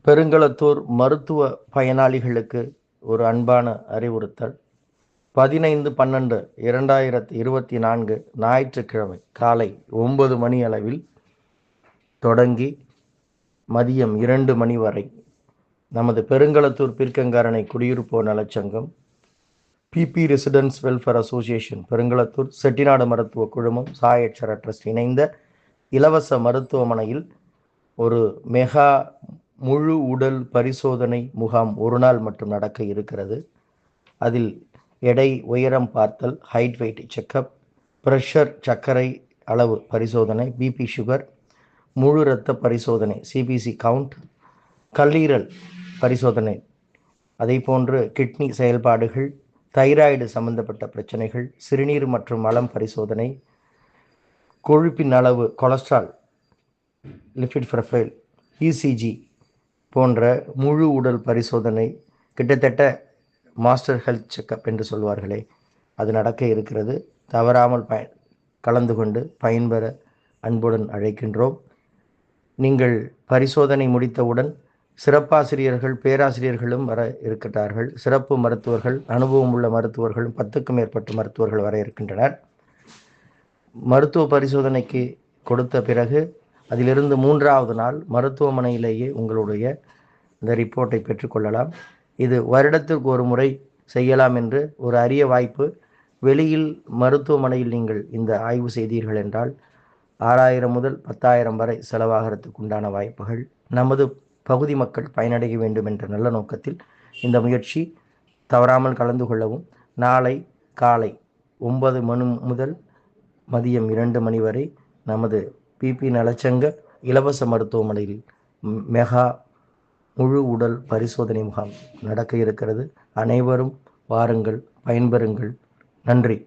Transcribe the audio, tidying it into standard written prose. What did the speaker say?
பெருங்களத்தூர் மருத்துவ பயனாளிகளுக்கு ஒரு அன்பான அறிவுறுத்தல். 15/12/2024 ஞாயிற்றுக்கிழமை காலை 9 மணி அளவில் தொடங்கி மதியம் 2 மணி வரை நமது பெருங்களத்தூர் பீர்க்கங்காரணை குடியிருப்போர் நலச்சங்கம், PP residents welfare association Perungalathur, Chettinad மருத்துவ குழுமம், சாயச்சர ட்ரஸ்ட் இணைந்த இலவச மருத்துவமனையில் ஒரு மெகா முழு உடல் பரிசோதனை முகாம் ஒரு நாள் மட்டும் நடக்க இருக்கிறது. அதில் எடை உயரம் பார்த்தல், ஹைட் வெயிட் செக்கப், பிரஷர் சர்க்கரை அளவு பரிசோதனை, பிபி சுகர், முழு இரத்த பரிசோதனை, சிபிசி கவுண்ட், கல்லீரல் பரிசோதனை, அதை போன்று கிட்னி செயல்பாடுகள், தைராய்டு சம்பந்தப்பட்ட பிரச்சனைகள், சிறுநீர் மற்றும் மலம் பரிசோதனை, கொழுப்பின் அளவு, கொலஸ்ட்ரால், லிபிட் ப்ரொஃபைல், இசிஜி போன்ற முழு உடல் பரிசோதனை, கிட்டத்தட்ட மாஸ்டர் ஹெல்த் செக்கப் என்று சொல்வார்களே, அது நடக்க இருக்கிறது. தவறாமல் கலந்து கொண்டு பயன்பெற அன்புடன் அழைக்கின்றோம். நீங்கள் பரிசோதனை முடித்தவுடன் சிறப்பாசிரியர்கள், பேராசிரியர்களும் வர இருக்கிறார்கள். சிறப்பு மருத்துவர்கள், அனுபவம் உள்ள மருத்துவர்களும் 10க்கும் மேற்பட்ட மருத்துவர்கள் வர இருக்கின்றனர். மருத்துவ பரிசோதனைக்கு கொடுத்த பிறகு அதிலிருந்து 3வது நாள் மருத்துவமனையிலேயே உங்களுடைய இந்த ரிப்போர்ட்டை பெற்றுக்கொள்ளலாம். இது வருடத்திற்கு ஒரு முறை செய்யலாம் என்று ஒரு அரிய வாய்ப்பு. வெளியில் மருத்துவமனையில் நீங்கள் இந்த ஆய்வு செய்தீர்கள் என்றால் 6000 முதல் 10,000 வரை செலவாகிறதுக்கு உண்டான வாய்ப்புகள். நமது பகுதி மக்கள் பயனடைய வேண்டும் என்ற நல்ல நோக்கத்தில் இந்த முயற்சி. தவறாமல் கலந்து கொள்ளவும். நாளை காலை 9 மணி முதல் மதியம் 2 மணி வரை நமது பிபி நலச்சங்க இலவச மருத்துவமனையில் மெகா முழு உடல் பரிசோதனை முகாம் நடக்க இருக்கிறது. அனைவரும் வாருங்கள், பயன்பெறுங்கள். நன்றி.